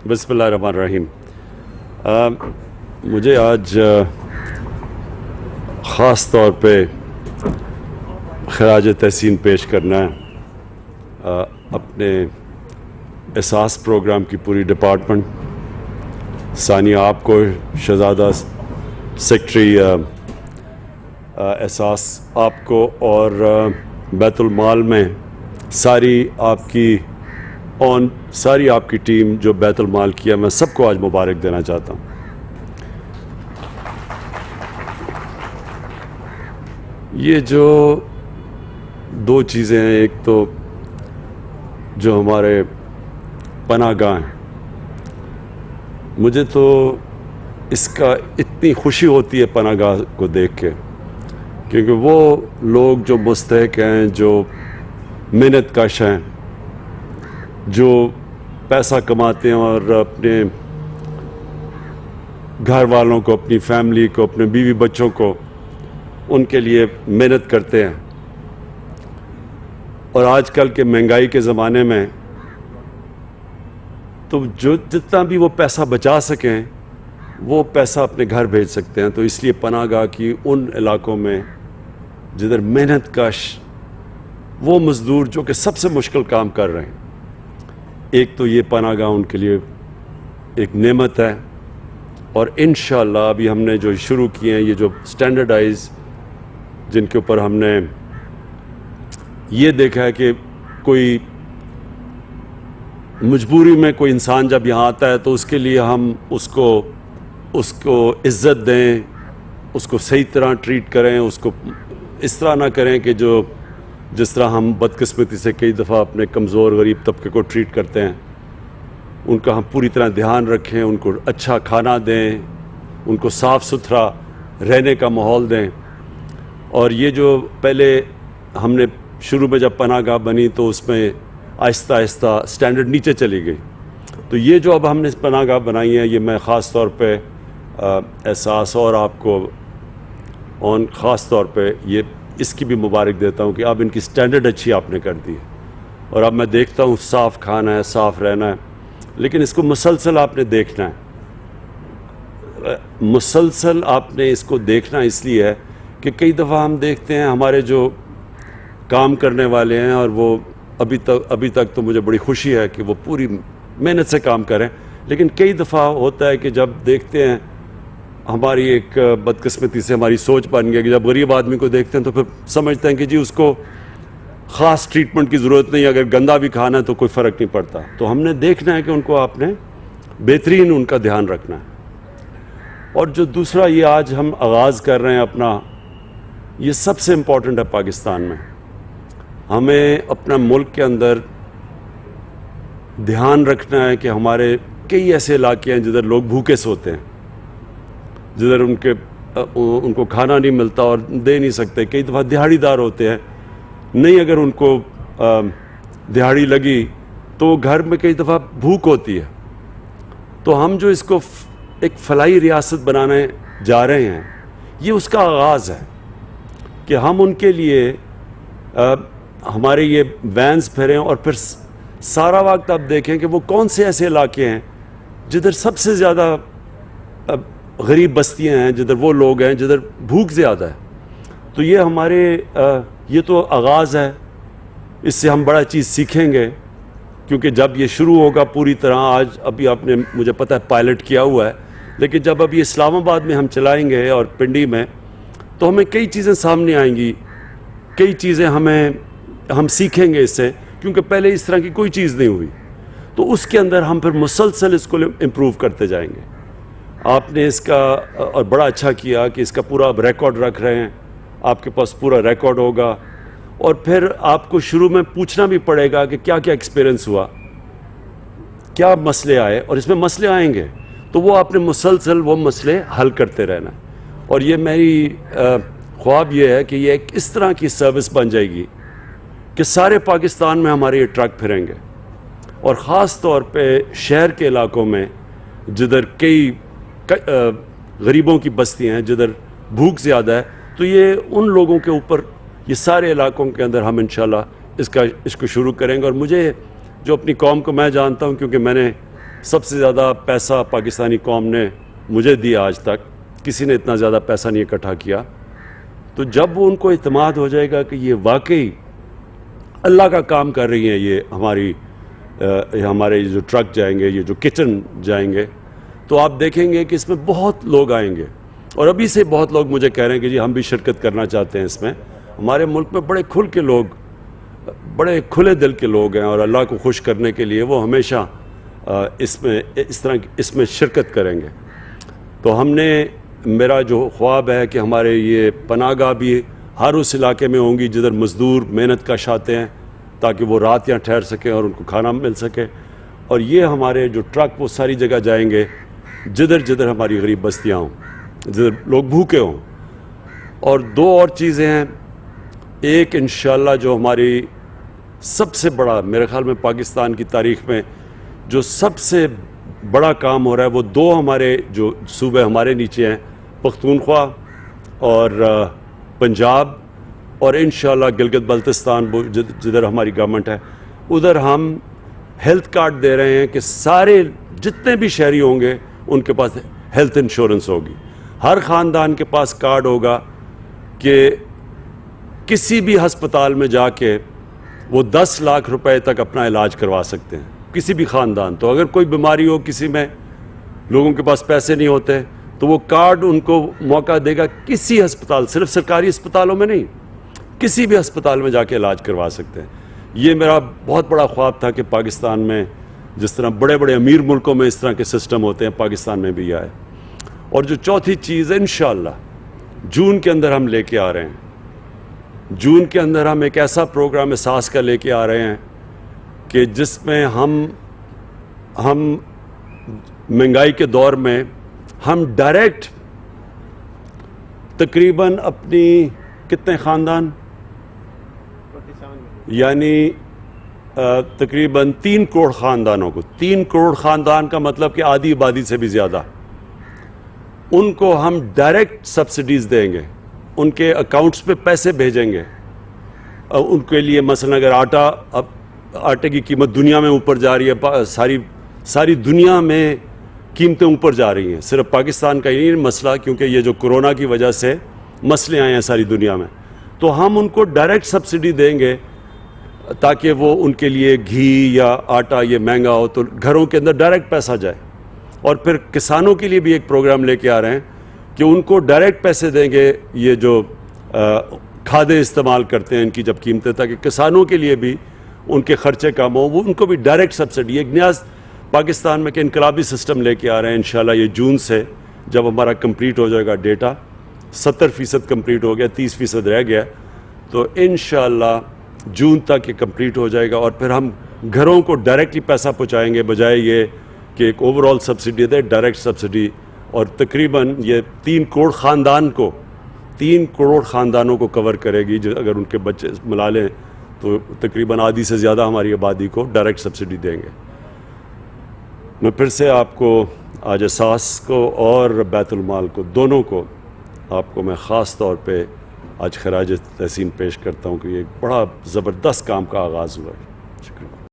बिस्मिल्लाहिर्रहमानिर्रहीम। मुझे आज ख़ास तौर पे खराज तहसीन पेश करना है अपने एहसास प्रोग्राम की पूरी डिपार्टमेंट, सानिया आपको, शहजादा सेक्रेटरी एहसास आपको, और बैतुल माल में सारी आपकी टीम जो बैतुल माल किया, मैं सबको आज मुबारक देना चाहता हूँ। ये जो दो चीज़ें हैं, एक तो जो हमारे पनाहगाह हैं, मुझे तो इसका इतनी खुशी होती है पनाहगाह को देख के, क्योंकि वो लोग जो मुस्तहिक हैं, जो मेहनत कश हैं, जो पैसा कमाते हैं और अपने घर वालों को, अपनी फैमिली को, अपने बीवी बच्चों को, उनके लिए मेहनत करते हैं। और आजकल के महंगाई के ज़माने में तो जो जितना भी वो पैसा बचा सकें, वो पैसा अपने घर भेज सकते हैं। तो इसलिए पनाहगाह की उन इलाकों में जिधर मेहनत कश वो मज़दूर जो कि सबसे मुश्किल काम कर रहे हैं, एक तो ये पनाहगाह उनके लिए एक नेमत है। और इंशाअल्लाह अभी हमने जो शुरू किए हैं, ये जो स्टैंडर्डाइज, जिनके ऊपर हमने ये देखा है कि कोई मजबूरी में कोई इंसान जब यहाँ आता है तो उसके लिए हम उसको इज़्ज़त दें, उसको सही तरह ट्रीट करें, उसको इस तरह ना करें कि जिस तरह हम बदकिस्मती से कई दफ़ा अपने कमज़ोर गरीब तबके को ट्रीट करते हैं। उनका हम पूरी तरह ध्यान रखें, उनको अच्छा खाना दें, उनको साफ़ सुथरा रहने का माहौल दें। और ये जो पहले हमने शुरू में जब पनाहगाह बनी तो उसमें आहिस्ता आहिस्ता स्टैंडर्ड नीचे चली गई। तो ये जो अब हमने पनाहगाह बनाई है, ये मैं ख़ास तौर पे एहसास और आपको ख़ास तौर पे ये इसकी भी मुबारक देता हूँ कि अब इनकी स्टैंडर्ड अच्छी आपने कर दी है। और अब मैं देखता हूँ साफ़ खाना है, साफ़ रहना है, लेकिन इसको मुसलसल आपने देखना है। मुसलसल आपने इसको देखना इसलिए है कि कई दफ़ा हम देखते हैं हमारे जो काम करने वाले हैं, और वो अभी तक तो मुझे बड़ी खुशी है कि वो पूरी मेहनत से काम करें, लेकिन कई दफ़ा होता है कि जब देखते हैं, हमारी एक बदकिस्मती से हमारी सोच बन गई कि जब गरीब आदमी को देखते हैं तो फिर समझते हैं कि जी उसको ख़ास ट्रीटमेंट की ज़रूरत नहीं, अगर गंदा भी खाना है तो कोई फ़र्क नहीं पड़ता। तो हमने देखना है कि उनको आपने बेहतरीन उनका ध्यान रखना है। और जो दूसरा ये आज हम आगाज़ कर रहे हैं अपना, ये सबसे इम्पॉर्टेंट है पाकिस्तान में। हमें अपना मुल्क के अंदर ध्यान रखना है कि हमारे कई ऐसे इलाके हैं जिधर लोग भूखे सोते हैं, जिधर उनको खाना नहीं मिलता और दे नहीं सकते। कई दफ़ा दिहाड़ीदार होते हैं, नहीं अगर उनको दिहाड़ी लगी तो घर में कई दफ़ा भूख होती है। तो हम जो इसको एक फलाही रियासत बनाने जा रहे हैं, ये उसका आगाज़ है कि हम उनके लिए हमारे ये वैन्स फिरें, और फिर सारा वक्त आप देखें कि वो कौन से ऐसे इलाके हैं जिधर सबसे ज़्यादा गरीब बस्तियां हैं, जिधर वो लोग हैं जिधर भूख ज़्यादा है। तो ये हमारे ये तो आगाज़ है, इससे हम बड़ा चीज़ सीखेंगे, क्योंकि जब ये शुरू होगा पूरी तरह, आज अभी आपने मुझे पता है पायलट किया हुआ है, लेकिन जब अभी इस्लामाबाद में हम चलाएंगे और पिंडी में, तो हमें कई चीज़ें सामने आएंगी, कई चीज़ें हम सीखेंगे इससे, क्योंकि पहले इस तरह की कोई चीज़ नहीं हुई। तो उसके अंदर हम फिर मुसलसल इसको इम्प्रूव करते जाएंगे। आपने इसका और बड़ा अच्छा किया कि इसका पूरा अब रिकॉर्ड रख रहे हैं, आपके पास पूरा रिकॉर्ड होगा। और फिर आपको शुरू में पूछना भी पड़ेगा कि क्या क्या एक्सपीरियंस हुआ, क्या मसले आए, और इसमें मसले आएंगे तो वो आपने मुसलसल वो मसले हल करते रहना। और ये मेरी ख्वाब ये है कि ये एक इस तरह की सर्विस बन जाएगी कि सारे पाकिस्तान में हमारे ये ट्रक फिरेंगे, और ख़ास तौर पे शहर के इलाकों में जिधर कई गरीबों की बस्तियाँ हैं, जिधर भूख ज़्यादा है। तो ये उन लोगों के ऊपर, ये सारे इलाकों के अंदर हम इंशाल्लाह इसको शुरू करेंगे। और मुझे जो अपनी कौम को मैं जानता हूँ, क्योंकि मैंने سب سے زیادہ پیسہ پاکستانی قوم نے مجھے دیا آج تک، کسی نے اتنا زیادہ پیسہ نہیں اکٹھا کیا. تو جب ان کو اعتماد ہو جائے گا کہ یہ واقعی اللہ کا کام کر رہی ہیں، یہ ہمارے جو ٹرک جائیں گے، یہ جو کچن جائیں گے، تو آپ دیکھیں گے کہ اس میں بہت لوگ آئیں گے. اور ابھی سے بہت لوگ مجھے کہہ رہے ہیں کہ جی ہم بھی شرکت کرنا چاہتے ہیں اس میں. ہمارے ملک میں بڑے کھل کے لوگ، بڑے کھلے دل کے لوگ ہیں، اور اللہ کو خوش کرنے کے لیے وہ ہمیشہ اس میں شرکت کریں گے. تو ہم نے، میرا جو خواب ہے کہ ہمارے یہ پناہ گاہ بھی ہر اس علاقے میں ہوں گی جدھر مزدور محنت کش آتے ہیں، تاکہ وہ رات یہاں ٹھہر سکیں اور ان کو کھانا مل سکے. اور یہ ہمارے جو ٹرک وہ ساری جگہ جائیں گے جدھر جدھر ہماری غریب بستیاں ہوں، جدھر لوگ بھوکے ہوں. اور دو اور چیزیں ہیں. ایک انشاءاللہ جو ہماری سب سے بڑا، میرے خیال میں پاکستان کی تاریخ میں جو سب سے بڑا کام ہو رہا ہے، وہ دو ہمارے جو صوبے ہمارے نیچے ہیں، پختونخوا اور پنجاب، اور انشاءاللہ گلگت بلتستان جدھر ہماری گورنمنٹ ہے، ادھر ہم ہیلتھ کارڈ دے رہے ہیں کہ سارے جتنے بھی شہری ہوں گے ان کے پاس ہیلتھ انشورنس ہوگی. ہر خاندان کے پاس کارڈ ہوگا کہ کسی بھی ہسپتال میں جا کے وہ 10 لاکھ روپے تک اپنا علاج کروا سکتے ہیں، کسی بھی خاندان. تو اگر کوئی بیماری ہو کسی میں، لوگوں کے پاس پیسے نہیں ہوتے، تو وہ کارڈ ان کو موقع دے گا کسی ہسپتال، صرف سرکاری ہسپتالوں میں نہیں، کسی بھی ہسپتال میں جا کے علاج کروا سکتے ہیں. یہ میرا بہت بڑا خواب تھا کہ پاکستان میں جس طرح بڑے بڑے امیر ملکوں میں اس طرح کے سسٹم ہوتے ہیں، پاکستان میں بھی آئے. اور جو چوتھی چیز انشاءاللہ جون کے اندر ہم لے کے آ رہے ہیں، جون کے اندر ہم ایک ایسا پروگرام اساس کا لے کے آ رہے ہیں کہ جس میں ہم مہنگائی کے دور میں ہم ڈائریکٹ تقریباً اپنی کتنے خاندان، یعنی تقریباً 3 کروڑ خاندانوں کو، 3 کروڑ خاندان کا مطلب کہ آدھی آبادی سے بھی زیادہ، ان کو ہم ڈائریکٹ سبسڈیز دیں گے، ان کے اکاؤنٹس پہ پیسے بھیجیں گے. ان کے لیے مثلا اگر آٹے کی قیمت دنیا میں اوپر جا رہی ہے، ساری دنیا میں قیمتیں اوپر جا رہی ہیں، صرف پاکستان کا ہی نہیں مسئلہ، کیونکہ یہ جو کرونا کی وجہ سے مسئلے آئے ہیں ساری دنیا میں، تو ہم ان کو ڈائریکٹ سبسڈی دیں گے تاکہ وہ ان کے لیے گھی یا آٹا یہ مہنگا ہو تو گھروں کے اندر ڈائریکٹ پیسہ جائے. اور پھر کسانوں کے لیے بھی ایک پروگرام لے کے آ رہے ہیں کہ ان کو ڈائریکٹ پیسے دیں گے، یہ جو کھادیں استعمال کرتے ہیں ان کی جب قیمتیں، تاکہ کسانوں کے لیے بھی ان کے خرچے کم ہوں، وہ ان کو بھی ڈائریکٹ سبسڈی. ایک نیا پاکستان میں کہ انقلابی سسٹم لے کے آ رہے ہیں انشاءاللہ. یہ جون سے جب ہمارا کمپلیٹ ہو جائے گا ڈیٹا، 70% کمپلیٹ ہو گیا، 30% رہ گیا، تو انشاءاللہ جون تک یہ کمپلیٹ ہو جائے گا. اور پھر ہم گھروں کو ڈائریکٹلی پیسہ پہنچائیں گے، بجائے یہ کہ ایک اوور آل سبسڈی دے، ڈائریکٹ سبسڈی. اور تقریباً یہ 3 کروڑ خاندانوں کو کور کرے گی. اگر ان کے بچے ملا لیں تو تقریباً آدھی سے زیادہ ہماری آبادی کو ڈائریکٹ سبسڈی دیں گے. میں پھر سے آپ کو آج اساس کو اور بیت المال کو، دونوں کو آپ کو میں خاص طور پہ آج خراج تحسین پیش کرتا ہوں کہ یہ ایک بڑا زبردست کام کا آغاز ہوا ہے. شکریہ.